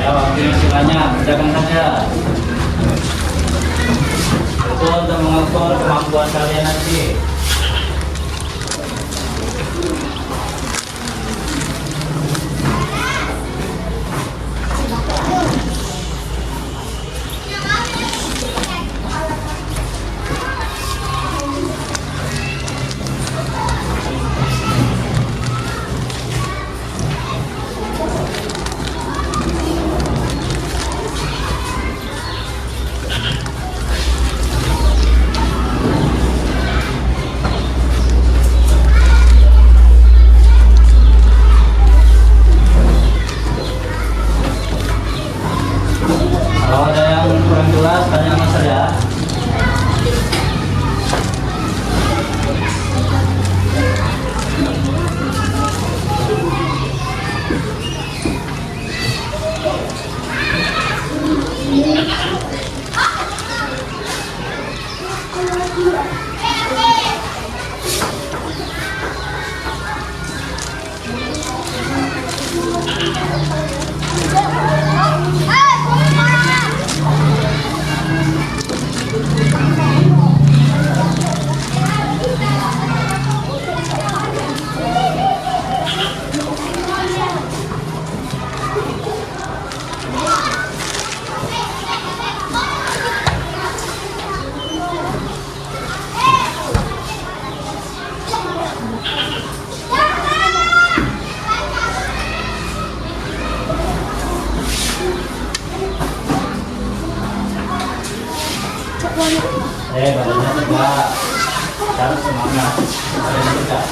Ya, waktunya silanya kerjakan saja. Itu untuk mengukur kemampuan kalian nanti. Kalau ada yang kurang jelas, tanya sama saya. Badannya tegak, harus semangat, badannya tegak.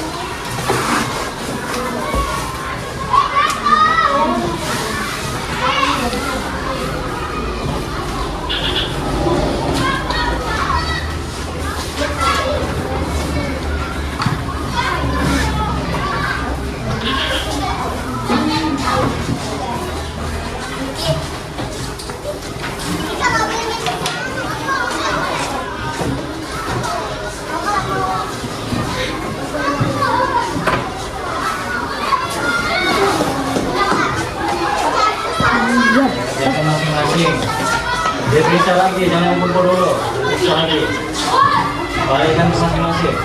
Siapkan masing-masing. Diperiksa lagi, jangan kumpul dulu. Periksa lagi. Balikkan ke masing-masing.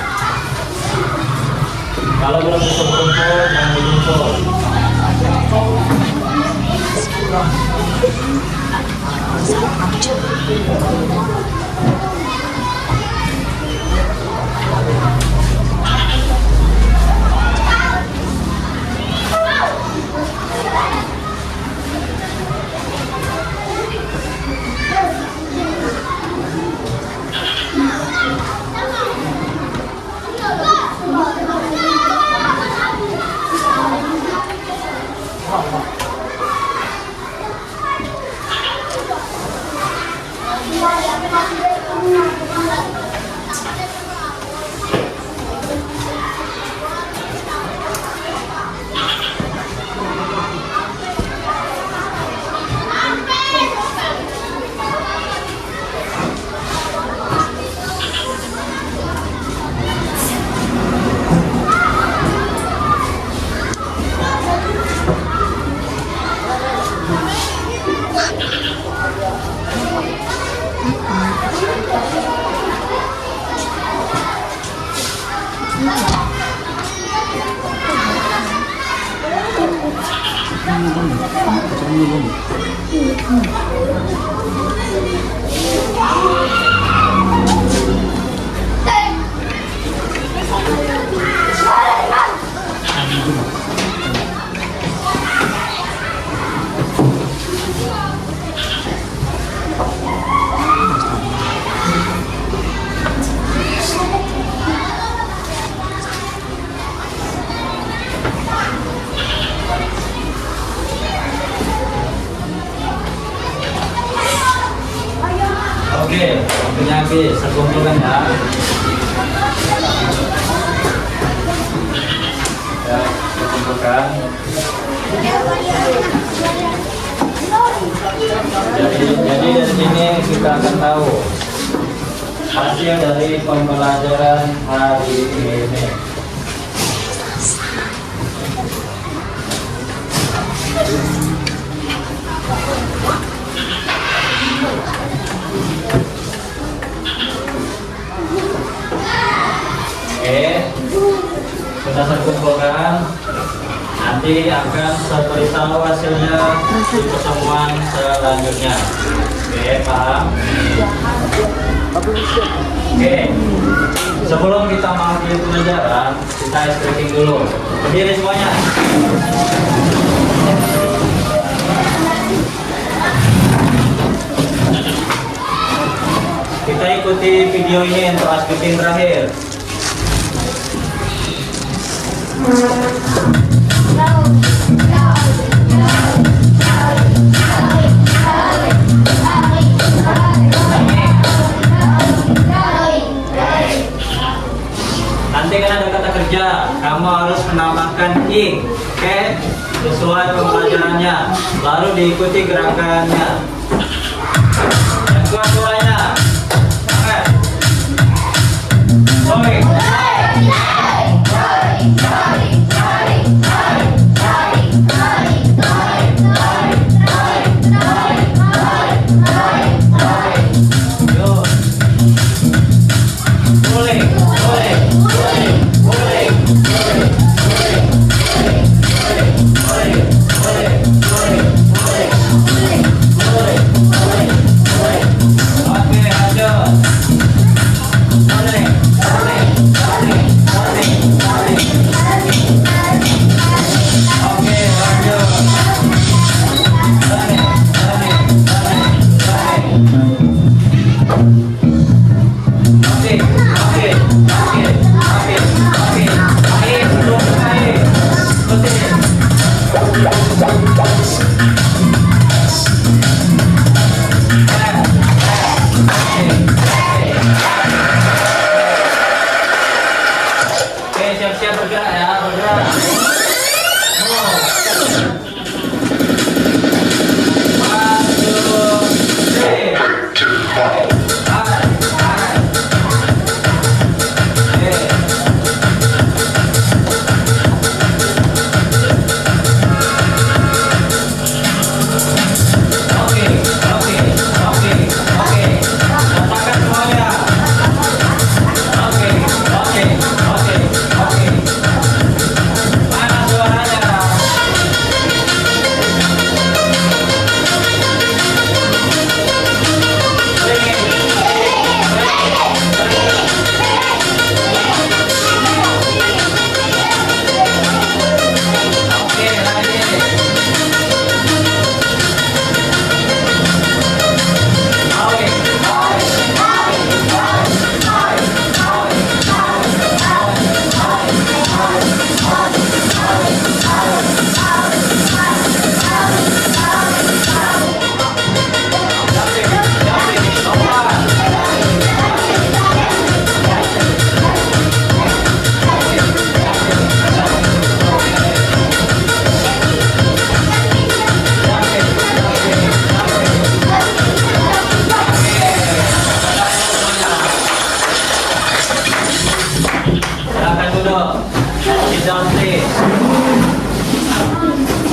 Kalau belum bisa berkumpul, jangan berkumpul. lagi, sekumpulkan ya. Ya, sekumpulkan. Jadi dari sini kita akan tahu hasil dari pembelajaran hari ini. Oke, sudah terkumpulkan. Nanti akan saya beritahu hasilnya di pertemuan selanjutnya. Oke, paham? Oke, sebelum kita mengakhiri pelajaran, kita stretching dulu. Berdiri semuanya. Kita ikuti video ini untuk aspek terakhir. Nanti kan ada kata kerja, kamu harus menambahkan ing, oke? Sesuai pembelajarannya, lalu diikuti gerakannya. Yang kuat suaranya, tangan. Sorry. Siap-siap bergerak ya, bergerak.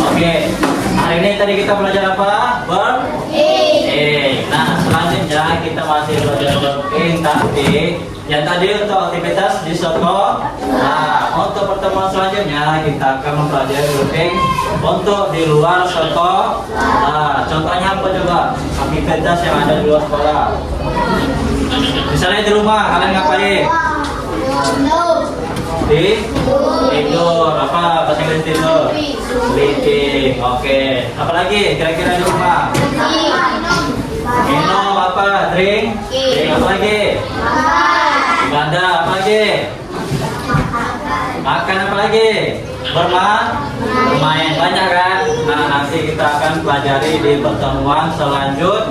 Oke, hari ini tadi kita belajar apa? Verb ing. Nah, selanjutnya kita masih belajar verb ing, tapi yang tadi untuk aktivitas di Soto. Nah, untuk pertemuan selanjutnya kita akan mempelajari verb ing untuk di luar Soto. Nah, contohnya apa coba? Aktivitas yang ada di luar sekolah. Misalnya di rumah, kalian ngapain? Tidur. Apa bahasa Inggris tidur? Sleeping. Oke. Apalagi kira-kira di rumah? Minum apa? Drink. Apa lagi? Ibadah. Apa lagi? Makan apa lagi? Bermain. Banyak kan? Nah, nanti kita akan pelajari di pertemuan selanjutnya.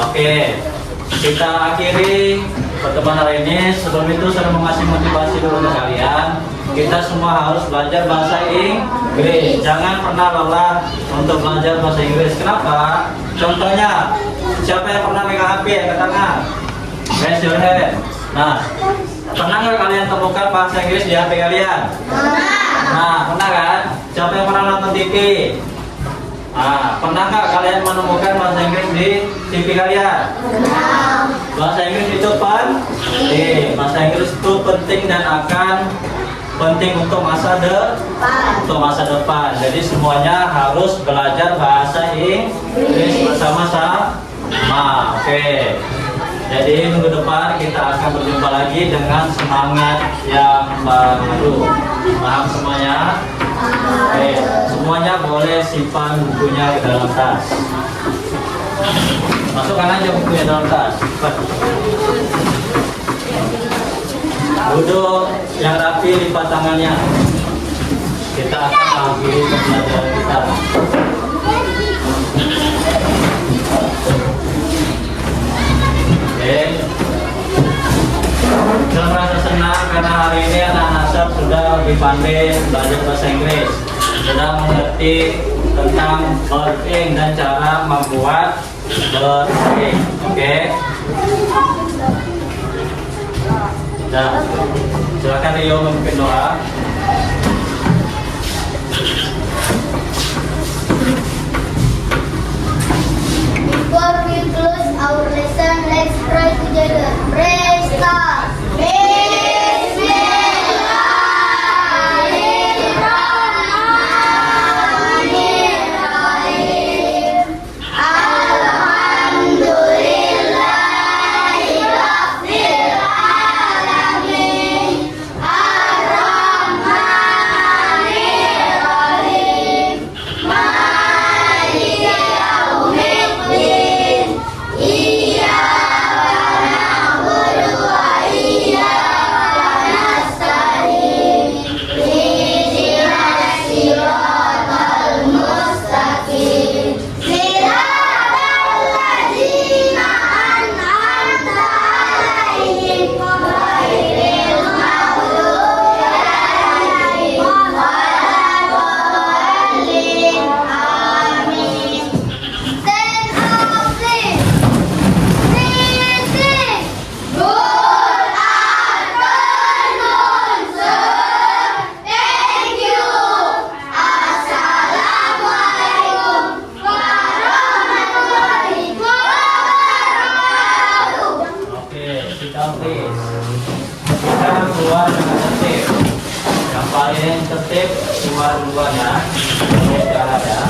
Oke. kita akhiri pertemuan hari ini. Sebelum itu saya mau ngasih motivasi dulu ke kalian. Kita semua harus belajar bahasa Inggris. Jangan pernah lelah untuk belajar bahasa Inggris. Kenapa? Contohnya, siapa yang pernah megang HP angkat tangan? Raise your hand. Nah, pernah nggak kalian temukan bahasa Inggris di HP kalian? Nah, pernah kan? Siapa yang pernah nonton TV? Nah, pernah nggak kalian menemukan bahasa Inggris di TV kalian? Bahasa Inggris itu penting. Bahasa Inggris itu penting dan akan penting untuk masa depan. Jadi semuanya harus belajar bahasa Inggris bersama-sama. Oke. Jadi minggu depan kita akan berjumpa lagi dengan semangat yang baru. Paham semuanya? Oke. Semuanya boleh simpan bukunya ke dalam tas. Masukkan aja bukunya dalam tas. Cepat. Duduk yang rapi, lipat tangannya. Kita akan mengakhiri pembelajaran kita. Oke. Saya merasa senang karena hari ini anak-anak SAP sudah lebih pandai belajar bahasa Inggris, sudah mengerti tentang wording dan cara membuat wording. Oke. Nah, silakan Rio memimpin doa. Before we close our lesson, let's pray together. Praise God. Bismillahirrahmanirrahim. Alhamdulillahirabbil alamin. Ar-Rahmanirrahim. Maliki yaumiddin. Iyyaka na'budu wa iyyaka nasta'in. Ihdinas siratal mustaqim. Siratal ladzina an'amta 'alaihim ghairil maghdubi 'alaihim waladdallin. Amin. Stand up, please. Sing. Good afternoon, sir. Thank you. Assalamualaikum warahmatullahi wabarakatuh. Oke, sit down please. Kita keluar dengan tertib. Yang paling tertib keluar duluan ya. Terus jalan ya.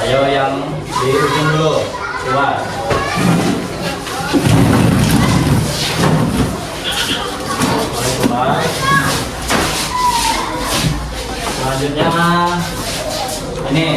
Ayo yang di ujung dulu keluar. Boleh keluar. Selanjutnya ini